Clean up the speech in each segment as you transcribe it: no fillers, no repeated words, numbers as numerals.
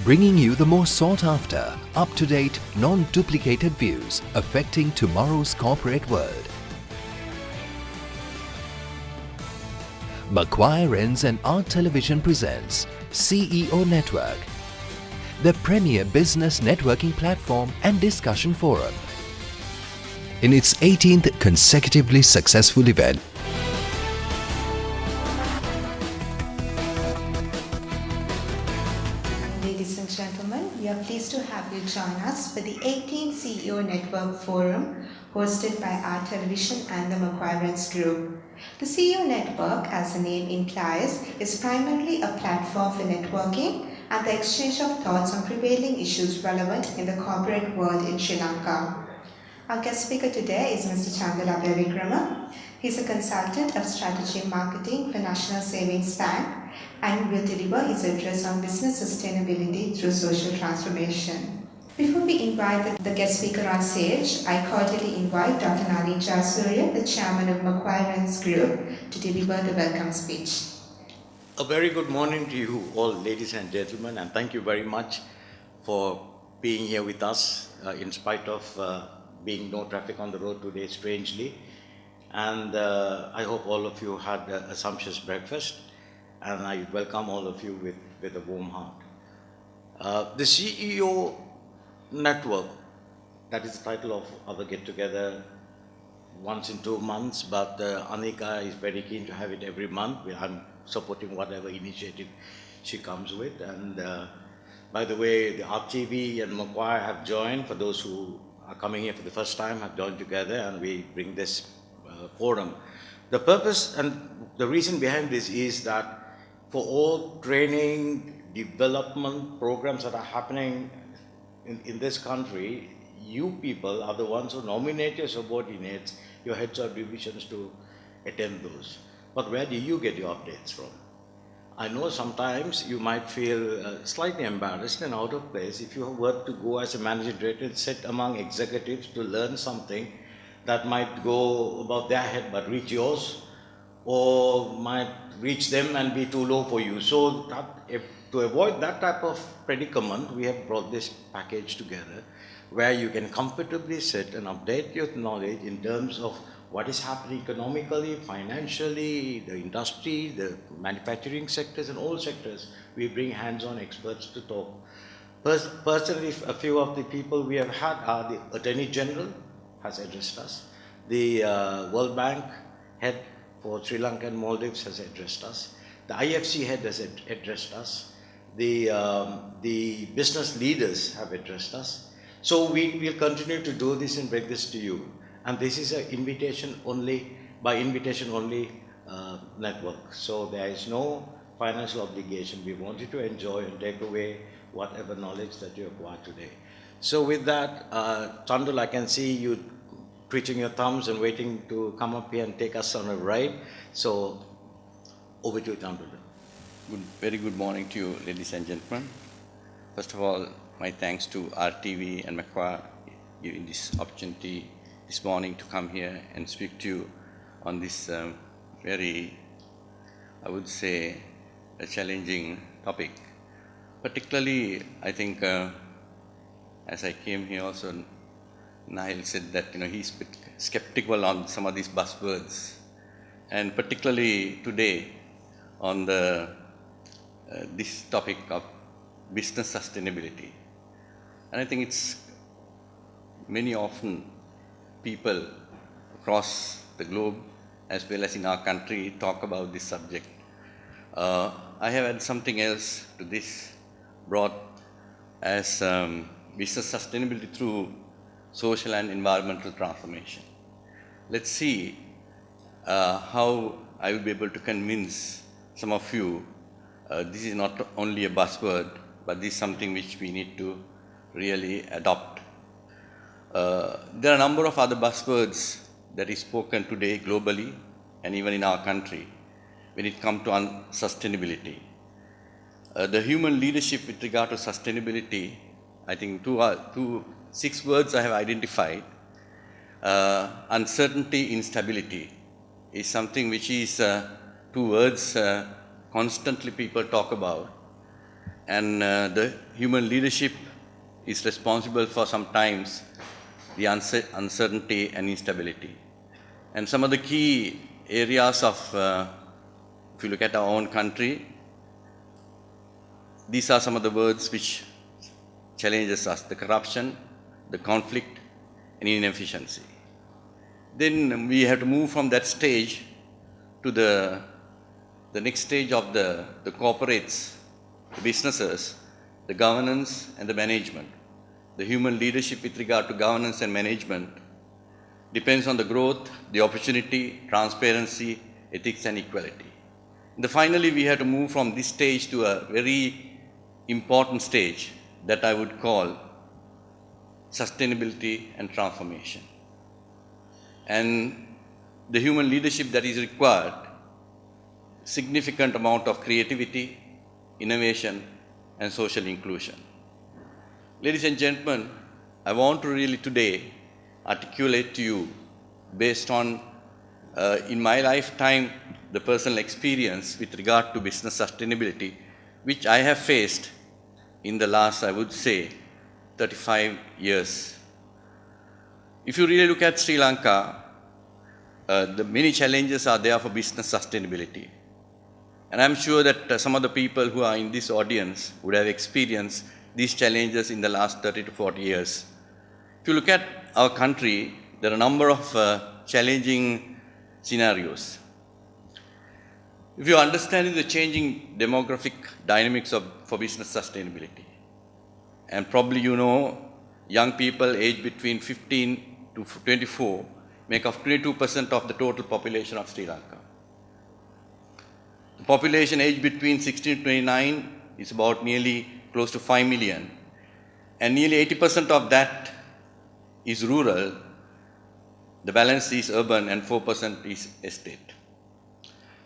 bringing you the most sought-after, up-to-date, non-duplicated views affecting tomorrow's corporate world. Macquarie Rens and Art Television presents CEO Network, the premier business networking platform and discussion forum. In its 18th consecutively successful event, Ladies and gentlemen, we are pleased to have you join us for the 18th CEO Network Forum hosted by Art Television and the Macquarie Rens Group. The CEO Network, as the name implies, is primarily a platform for networking and the exchange of thoughts on prevailing issues relevant in the corporate world in Sri Lanka. Our guest speaker today is Mr. Chandala Vikrama. He's a consultant of strategy marketing for National Savings Bank and will deliver his address on business sustainability through social transformation. Before we invite the guest speaker on stage, I cordially invite Dr. Nalin Jayasuriya, the chairman of Macquarie Rens Group, to deliver the welcome speech. A very good morning to you all, ladies and gentlemen, and thank you very much for being here with us in spite of being no traffic on the road today, strangely. And I hope all of you had a sumptuous breakfast, and I welcome all of you with a warm heart. The CEO Network, that is the title of our get-together once in 2 months, but Anika is very keen to have it every month. I'm supporting whatever initiative she comes with. And by the way, the RTV and Macquarie have joined. For those who are coming here for the first time, have joined together, and we bring this forum. The purpose and the reason behind this is that for all training, development programs that are happening in this country, you people are the ones who nominate your subordinates, your heads of divisions to attend those. But where do you get your updates from? I know sometimes you might feel slightly embarrassed and out of place if you were to go as a managing director and sit among executives to learn something that might go above their head but reach yours, or might reach them and be too low for you. So to avoid that type of predicament, we have brought this package together where you can comfortably sit and update your knowledge in terms of what is happening economically, financially, the industry, the manufacturing sectors, and all sectors. We bring hands-on experts to talk. Personally, a few of the people we have had are the Attorney General has addressed us. The World Bank head for Sri Lanka and Maldives has addressed us. The IFC head has addressed us. The business leaders have addressed us. So we will continue to do this and bring this to you. And this is an invitation only, by invitation only network. So there is no financial obligation. We want you to enjoy and take away whatever knowledge that you acquire today. So with that, Chandul, I can see you twitching your thumbs and waiting to come up here and take us on a ride. So over to you, Chandul. Very good morning to you, ladies and gentlemen. First of all, my thanks to RTV and Macquarie giving this opportunity this morning to come here and speak to you on this very, I would say, a challenging topic. Particularly, I think, as I came here also, Nahil said that he's a bit skeptical on some of these buzzwords, and particularly today on the this topic of business sustainability. And I think it's many often people across the globe as well as in our country talk about this subject. I have had something else to this brought as business sustainability through social and environmental transformation. Let's see how I will be able to convince some of you this is not only a buzzword, but this is something which we need to really adopt. There are a number of other buzzwords that is spoken today globally and even in our country when it comes to sustainability. The human leadership with regard to sustainability, I think 6 words I have identified. Uncertainty, instability is something which is 2 words constantly people talk about. and the human leadership is responsible for sometimes the uncertainty and instability. And some of the key areas of, if you look at our own country, these are some of the words which challenges us: the corruption, the conflict, and inefficiency. Then we have to move from that stage to the next stage of the corporates, the businesses, the governance and the management. The human leadership with regard to governance and management depends on the growth, the opportunity, transparency, ethics and equality. And finally, we have to move from this stage to a very important stage that I would call sustainability and transformation. And the human leadership that is required, significant amount of creativity, innovation, and social inclusion. Ladies and gentlemen, I want to really today articulate to you, based on, in my lifetime, the personal experience with regard to business sustainability, which I have faced in the last, I would say, 35 years. If you really look at Sri Lanka, the many challenges are there for business sustainability. And I'm sure that some of the people who are in this audience would have experienced these challenges in the last 30 to 40 years. If you look at our country, there are a number of challenging scenarios. If you understand the changing demographic dynamics for business sustainability, and probably you know young people aged between 15 to 24 make up 22% of the total population of Sri Lanka. The population aged between 16 to 29 is about nearly close to 5 million, and nearly 80% of that is rural. The balance is urban and 4% is estate.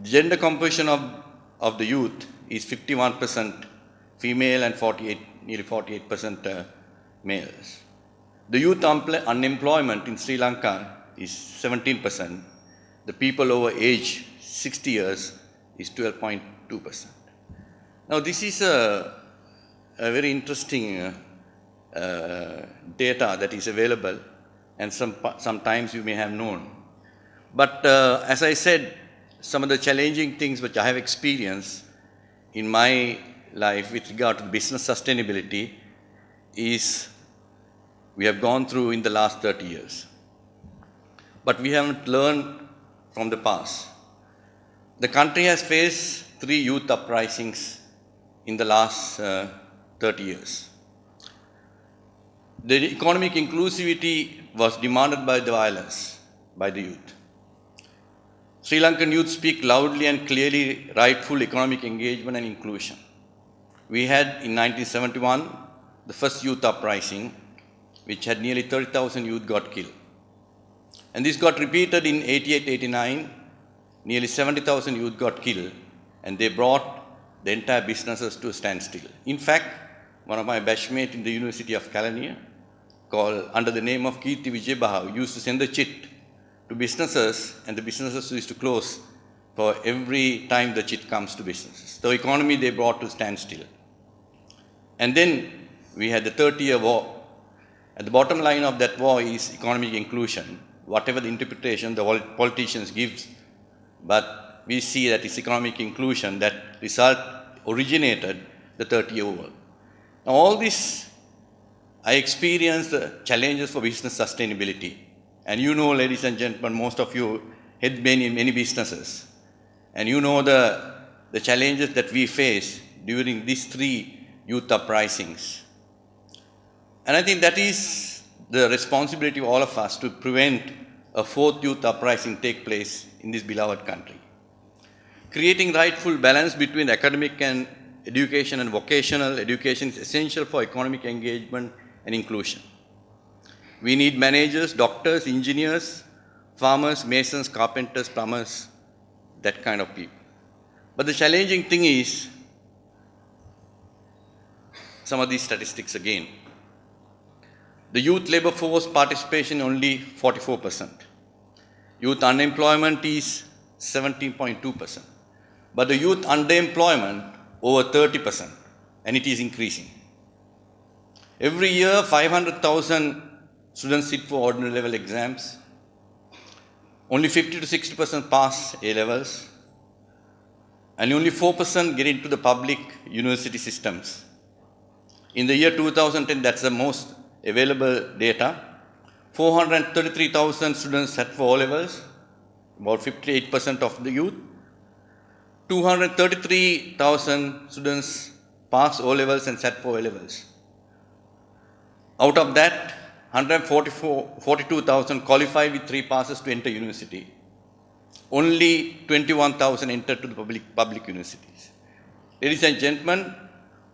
The gender composition of the youth is 51% female and nearly 48% males. The youth unemployment in Sri Lanka is 17%. The people over age 60 years is 12.2%. Now this is a very interesting data that is available, and sometimes you may have known. But as I said, some of the challenging things which I have experienced in my life with regard to business sustainability is we have gone through in the last 30 years. But we haven't learned from the past. The country has faced 3 youth uprisings in the last 30 years. The economic inclusivity was demanded by the violence, by the youth. Sri Lankan youth speak loudly and clearly rightful economic engagement and inclusion. We had in 1971 the first youth uprising, which had nearly 30,000 youth got killed. And this got repeated in 88-89, nearly 70,000 youth got killed, and they brought the entire businesses to a standstill. In fact, one of my batchmates in the University of Kelaniya, called under the name of Kirti Vijayabahau, used to send a chit to businesses, and the businesses used to close for every time the chit comes to businesses. The economy they brought to standstill. And then we had the 30-year war. At the bottom line of that war is economic inclusion, whatever the interpretation the politicians give, but we see that it's economic inclusion that originated the 30-year war. Now all this, I experienced the challenges for business sustainability. And you know, ladies and gentlemen, most of you had been in many businesses. And you know the challenges that we face during these 3 youth uprisings. And I think that is the responsibility of all of us to prevent a 4th youth uprising take place in this beloved country. Creating rightful balance between academic and education and vocational education is essential for economic engagement and inclusion. We need managers, doctors, engineers, farmers, masons, carpenters, plumbers, that kind of people. But the challenging thing is some of these statistics again. The youth labor force participation only 44%. Youth unemployment is 17.2%. But the youth underemployment over 30%. and it is increasing. Every year, 500,000 students sit for ordinary level exams. Only 50 to 60% pass A-levels, and only 4% get into the public university systems. In the year 2010, that's the most available data, 433,000 students sat for O-levels, about 58% of the youth. 233,000 students passed O-levels and sat for A-levels. Out of that, 142,000 qualified with 3 passes to enter university. Only 21,000 entered to the public universities. Ladies and gentlemen,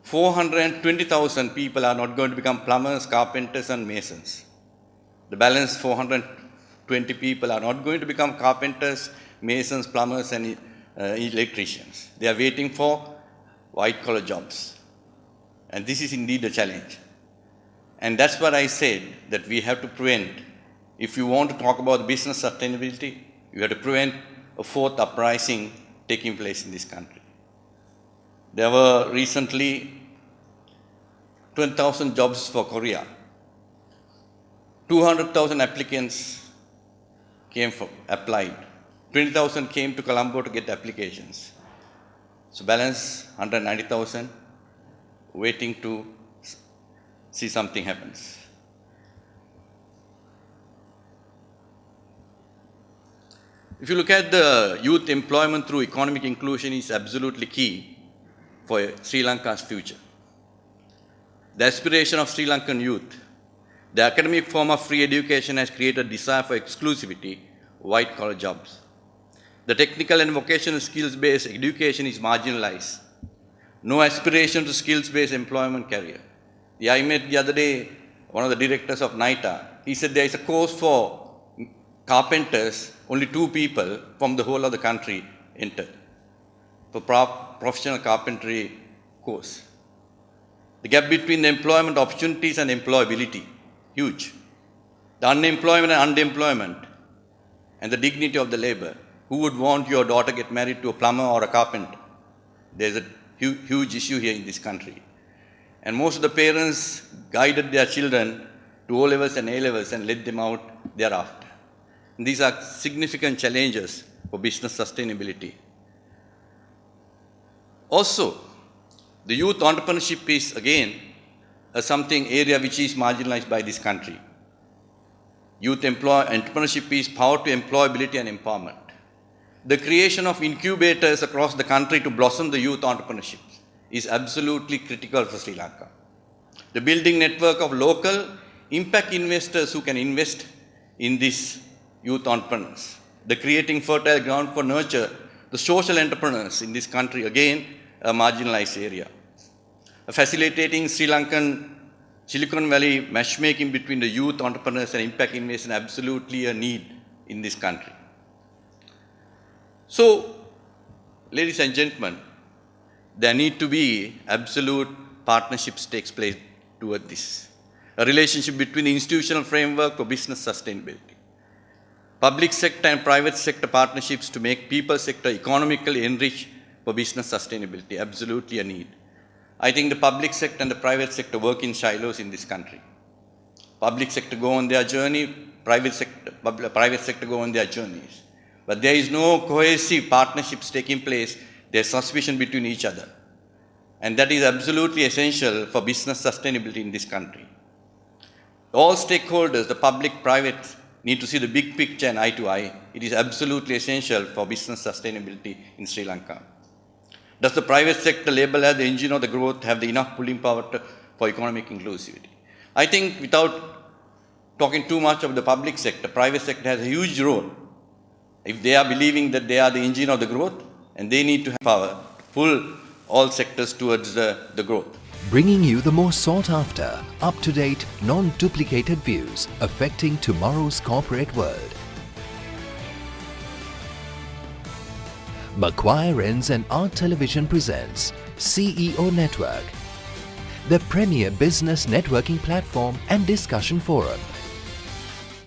420,000 people are not going to become plumbers, carpenters, and masons. The balance 420 people are not going to become carpenters, masons, plumbers, and electricians. They are waiting for white-collar jobs. And this is indeed a challenge. And that's what I said, that we have to prevent, if you want to talk about business sustainability, you have to prevent a fourth uprising taking place in this country. There were recently 20,000 jobs for Korea. 200,000 applicants applied. 20,000 came to Colombo to get applications. So balance 190,000 waiting to see something happens. If you look at the youth employment through economic inclusion is absolutely key for Sri Lanka's future. The aspiration of Sri Lankan youth, the academic form of free education has created a desire for exclusivity, white-collar jobs. The technical and vocational skills-based education is marginalized. No aspiration to skills-based employment career. I met the other day one of the directors of NITA. He said there is a course for carpenters, only 2 people from the whole of the country entered for professional carpentry course. The gap between the employment opportunities and employability, huge. The unemployment and underemployment and the dignity of the labor. Who would want your daughter get married to a plumber or a carpenter? There's a huge issue here in this country. And most of the parents guided their children to O-levels and A-levels and let them out thereafter. And these are significant challenges for business sustainability. Also, the youth entrepreneurship is again something area which is marginalized by this country. Youth entrepreneurship is power to employability and empowerment. The creation of incubators across the country to blossom the youth entrepreneurship is absolutely critical for Sri Lanka. The building network of local impact investors who can invest in these youth entrepreneurs. The creating fertile ground for nurture the social entrepreneurs in this country, again, a marginalized area. Facilitating Sri Lankan Silicon Valley matchmaking between the youth entrepreneurs and impact investors is absolutely a need in this country. So, ladies and gentlemen, there need to be absolute partnerships takes place toward this. A relationship between the institutional framework for business sustainability. Public sector and private sector partnerships to make people sector economically enriched for business sustainability, absolutely a need. I think the public sector and the private sector work in silos in this country. Public sector go on their journey, private sector go on their journeys. But there is no cohesive partnerships taking place. There is suspicion between each other. And that is absolutely essential for business sustainability in this country. All stakeholders, the public, private, need to see the big picture and eye to eye. It is absolutely essential for business sustainability in Sri Lanka. Does the private sector label as the engine of the growth have the enough pulling power for economic inclusivity? I think without talking too much of the public sector, private sector has a huge role. If they are believing that they are the engine of the growth, and they need to have power to pull all sectors towards the growth. Bringing you the most sought after, up-to-date, non-duplicated views affecting tomorrow's corporate world. Macquarie Ends and Art Television presents CEO Network, the premier business networking platform and discussion forum.